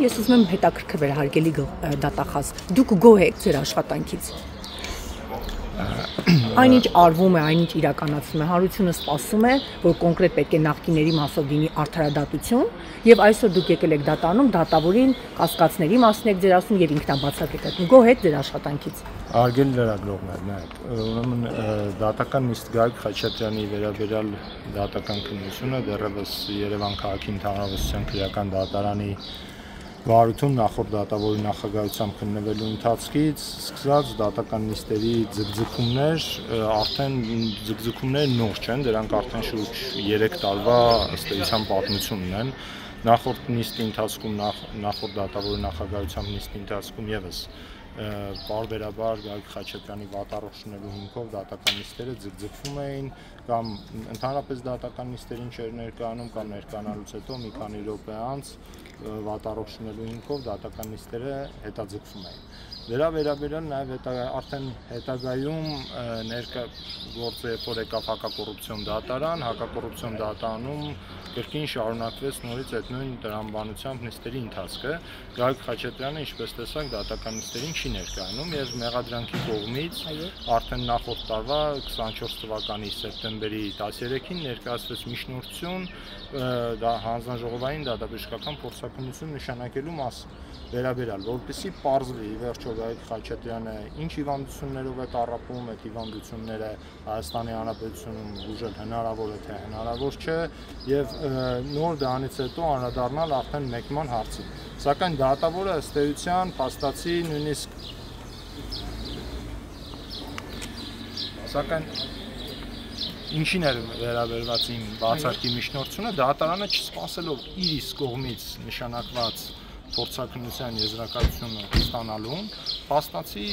ես ուզում եմ հետաքրքրվել հարգելի դատախազ, դուք գոհ եք ձեր աշխատանքից։ Այնինչ արվում է, այնինչ իրականացվում է, հանրությունը սպասում է, որ կոնկրետ պետք է նախկինների մասով լինի արդարադատություն, եւ այսօր դուք եկել եք դատանում, դատավորին կասկածների մասին եք ձեր ասում եւ ինքնաբացակ եք դատում։ Գոհ եք ձեր աշխատանքից։ Արգելի լրագրողներ, նայեք, ուրեմն դատական նիստ Գագիկ Խաչատրյանի վերաբերյալ դատական քննությունը դեռևս Երևան քաղաքի ընդհանրավետության քրեական դատարանի վարություն նախորդ դատավորի նախագահությամբ քննվելու ընթացքից սկսած դատական նիստերի ձգձգումներ արդեն ձգձգումներ նոր չեն, դրանք արդեն շուրջ 3 տարվա ըստ էության պատմություն ունեն։ Նախորդ նիստի ընթացքում նախորդ դատավորի նախագահությամբ նիստի ընթացքում եւս պարբերաբար Գագիկ Խաչատրյանի վատառողջունելու հիմքով դատական նիստերը ձգձգվում էին կամ ընդհանրապես դատական նիստերին չէր ներկայանում կամ ներկայանալուց հետո մի քանի րոպե անց վատառողջունելու հիմքով դատական նիստերը հետաձգվում էին։ Դրա վերաբերյալ նաև արդեն հետագայում ներկա գործը երբ որ եկավ հակակոռուպցիոն դատարան, հակակոռուպցիոն դատարանում կրկին շարունակվեց նորից այդ նույն տրամաբանությամբ նիստերի ընթացքը։ Գագիկ Խաչատրյանը, ինչպես տեսանք, դատական նիստերին չի ներկայանում եւ մեղադրանքի կողմից արդեն նախորդ տարվա 24 թվականի սեպտեմբերի 13-ին ներկայացվեց միջնորդություն դա հանձնաժողովային դատաբժշկական փորձաքննություն նշանակելու մասին վերաբերյալ, որպեսզի պարզվի ի վերջո Գագիկ Խաչատրյանը ինչ հիվանդություններով է տառապում, այդ հիվանդությունները Հայաստանի Հանրապետությունում բուժել հնարավոր է թե հնարավոր չէ եւ նոր դրանից հետո անդրադառնալ արդեն մեկնման հարցին։ Սակայն դատավորը ըստ էության փաստացի նույնիսկ ինչին էր վերաբերված իմ բացարկի միջնորդությունը, դատարանը չսպասելով իր իսկ կողմից նշանակված փորձաքննության եզրակացությունը ստանալուն, փաստացի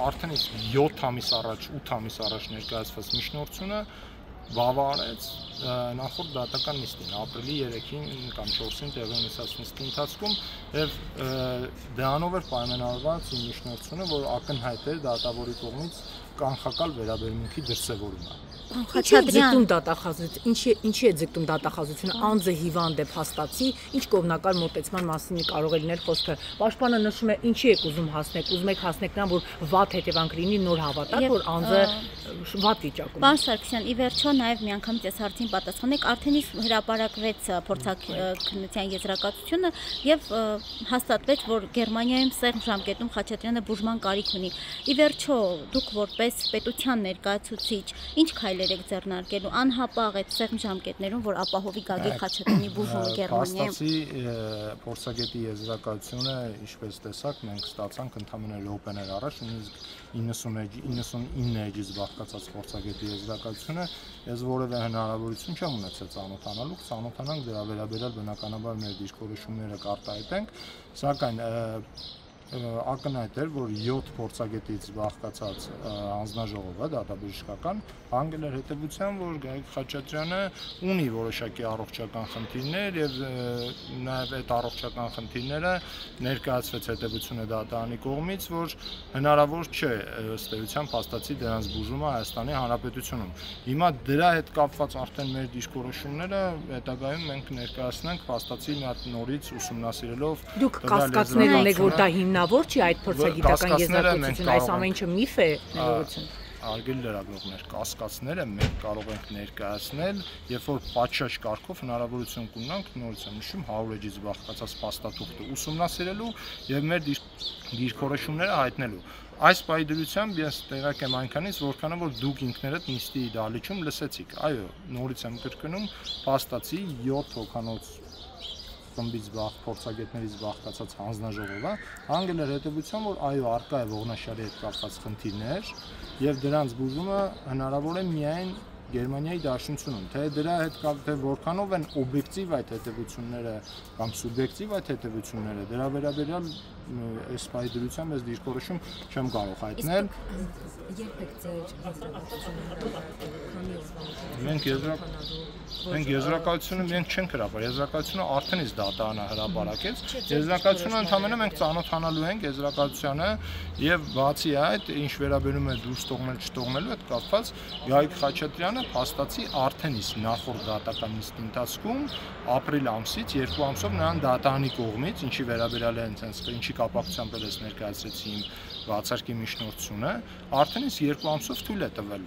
արդեն 7 ամիս առաջ, 8 ամիս առաջ ներկայացված միջնորդությունը բավարարեց նախորդ դատական նիստին, ապրիլի 3-ին կամ 4-ին տեղի ունեցած նիստի ընթացքում եւ դրանով էր պայմանավորված իմ միջնորդությունը, որ ակնհայտ էր դատավորի կողմից կանխակալ վերաբերմունքի դրսևորումը։ Խաչատրյան ինչի է ձգտում դատախազությունը, անձը հիվանդ է փաստացի, ինչ կողմնակալ մոտեցման մասին կարող է լինել խոսքը։ Պաշտպանը նշում է, ինչի եք ուզում հասնել, ուզում եք հասնել նրան, որ վատ հետևանք լինի, նոր հավատալ, որ անձը վատ վիճակում է։ Պարոն Սարգսյան, ի վերջո նաև միանգամից այս հարցին պատասխանեք, արդեն իսկ հրապարակվեց փորձաքննության եզրակացությունը եւ հաստատվեց, որ Գերմանիայում սեղմ ժամկետում Խաչատրյանը բուժման կարիք ունի։ Ի վերջո դուք որպես պետության ներկայացուցիչ ինչ քայլեր եք ձեռնարկելու անհապաղ այդ սեղմ ժամկետներում, որ ապահովի Գագիկ Խաչատրյանի բուժումը Գերմանիայում։ Փաստացի փորձագետի եզրակացությունը, ինչպես տեսակ, մենք ստացանք ընդամենը րոպեներ առաջ, նույնիսկ 99-ից բաղկացած փորձագետի եզրակացությունը, ես որևէ հնարավորություն չեմ ունեցել ծանոթանալու, ծանոթանանք դրա վերաբերյալ բնականաբար մեր դիրքորոշումները կարտահայտենք, սակայն ակնհայտ էր, որ 7 փորձագետից բաղկացած հանձնաժողովը դատաբժշկական հանգել էր հետևության, որ Գագիկ Խաչատրյանը ունի որոշակի առողջական խնդիրներ եւ նաեւ այդ առողջական խնդիրները ներկայացվեց հետևությունը դատարանի կողմից, որ հնարավոր չէ ըստ էության փաստացի դրանց բուժումը Հայաստանի Հանրապետությունում։ Հիմա դրա հետ կապված արդեն մեր դիրքորոշումները հետագայում մենք ներկայացնենք փաստացի մի հատ նորից ուսումնասիրելով դուք կասկածներ ունեք, որ դա հիմնավոր չի այդ փորձագիտական եզրակացությունը, այս ամեն ինչը միֆ է, ներողություն։ Արգելի լրագրողներ, կասկածները մենք կարող ենք ներկայացնել, երբ որ պատշաճ կարգով հնարավորություն կունենանք, նորից եմ նշում, 100 էջից բաղկացած փաստաթուղթը ուսումնասիրելու եւ մեր դիրքորոշումները հայտնելու։ Այս պայդրությամբ ես տեղակ եմ այնքանից, որքանով որ դուք ինքներդ նիստի դահլիճում լսեցիք։ Այո, նորից եմ կրկնում, փաստացի 7 հոգանոց խմբից փորձագետներից բաղկացած հանձնաժողովը հանգել էր հետևության, որ այո, առկա է ողնաշարի հետ կապված խնդիրներ եւ դրանց բուժումը հնարավոր է միայն Գերմանիայի Դաշնությունում, թե դրա հետ կապ որքանով են օբյեկտիվ այդ հետևությունները կամ սուբյեկտիվ այդ հետևությունները, դրա վերաբերյալ այս պայդրությամբ ես դիրքորոշում չեմ կարող հայտնել։ Երբ եք ձեր եզրակացությունը մենք Մենք եզրակացությունը մենք չենք հրապարակել, եզրակացությունը արդեն իսկ դատարանը հրապարակեց։ Եզրակացությունը ընդհանրապես մենք ծանոթանալու ենք եզրակացությանը եւ բացի այդ, ինչ վերաբերում է դուրս թողնել չթողնելու հետ կապված, Գագիկ Խաչատրյանը փաստացի արդեն իսկ նախորդ դատական նիստի ընթացքում ապրիլ ամսից 2 ամսով նրան դատարանի կողմից, ինչի վերաբերյալ է այնպես ինչի կապակցությամբ էլ ես ներկայացրեցի իմ բացարկի միջնորդությունը, արդեն իսկ 2 ամսով թույլ է տվել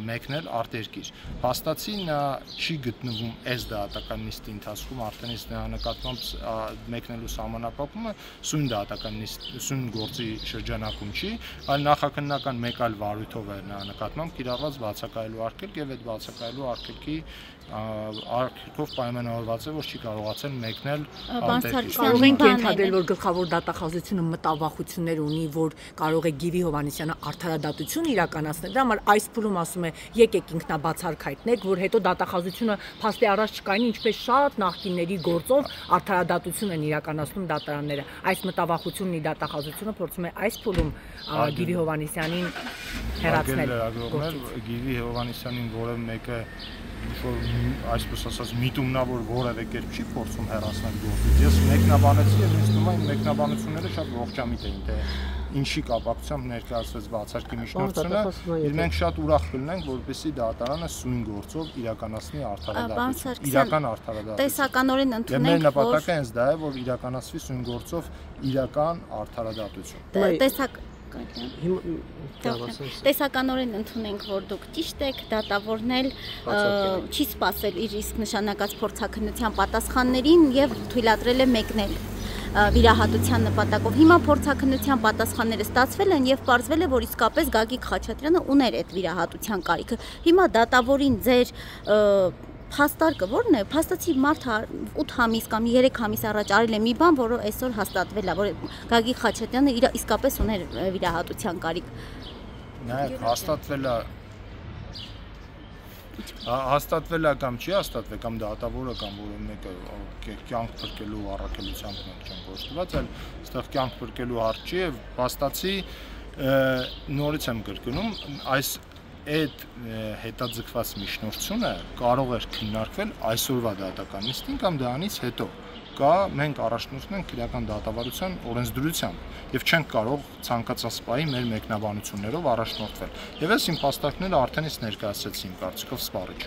մեկնել արտերկիր։ Փաստացի նա չի գտնվում այս դատական նիստի ընթացքում, արդեն իսկ նրա նկատմամբ մեկնելու սահմանափակումը սույն դատական սույն գործի շրջանակում չի, այլ նախաքննական մեկ այլ վարույթով է նրա նկատմամբ կիրառված բացակայելու արգելք եւ այդ բացակայելու արգելքի արգելքով պայմանավորված է, որ չի կարողացել մեկնել արտերկիր։ Կարող ենք ենթադրել, որ գլխավոր դատախազությունը մտավախություններ ունի, որ կարող է Գիվի Հովհաննիսյանը արդարադատություն իրականացնել։ Դրա համար այս փուլում ասում է, եկեք ինքնաբացարկ հայտնեք, որ հետո դատախազությունը փաստի առաջ չկայնի, ինչպես շատ նախկինների գործով արդարադատություն են իրականացնում դատարանները։ Այս մտավախությունն ի դատախազությունը փորձում է այս փուլում Գիվի Հովհաննիսյանին հեռացնել։ Գիվի Հովհաննիսյանին որը մեկը որ այսպես ասած միտումնավոր որևէ կերպ չի փորձում հեռացնել գործից։ Ես մեկնաբանեցի եւ ինձ թվում է այն մեկնաբանությունները շատ ողջամիտ էին, թե ինչի կապակցությամբ ներկայացվեց բացարկի միջնորդությունը, եւ մենք շատ ուրախ կլինենք, որպեսզի դատարանը սույն գործով իրականացնի արդարադատություն, իրական արդարադատություն։ Տեսականորեն ընդունենք, որ մեր նպատակը հենց դա է, որ իրականացվի սույն գործով իրական արդարադատություն։ Տեսականորեն ընդունենք, որ դուք ճիշտ եք, դատավորն էլ չի սպասել իր իսկ նշանակած փորձաքննության պատասխաններին եւ թույլատրել է մեկնել վիրահատության նպատակով։ Հիմա փորձաքննության պատասխանները ստացվել են եւ պարզվել է, որ իսկապես Գագիկ Խաչատրյանը ուներ այդ վիրահատության կարիքը։ Հիմա դատավորին ձեր փաստարկը ո՞րն է։ Փաստացի մարդը 8 ամիս կամ 3 ամիս առաջ արել է մի բան, որը այսօր հաստատվել է, որ Գագիկ Խաչատրյանը իսկապես ուներ վիրահատության կարիք։ Նայեք, հաստատվել է կամ չի հաստատվել, կամ դատավորը կամ որը մեկը կյանք փրկելու առաքելությամբ մենք չենք գործված, այլ այստեղ կյանք փրկելու հարց չի եւ փաստացի նորից եմ կրկնում, այս այդ հետաձգված միջնորդությունը կարող էր քննարկվել այսօրվա դատական նիստին կամ դրանից հետո կա մենք առաջնորդում ենք իրական դատավարության օրենսդրությամբ եւ չենք կարող ցանկացած պահի մեր մեկնաբանություններով առաջնորդվել եւ ես իմ փաստարկները արդեն իսկ ներկայացրեցի իմ կարծիքով սպառիչ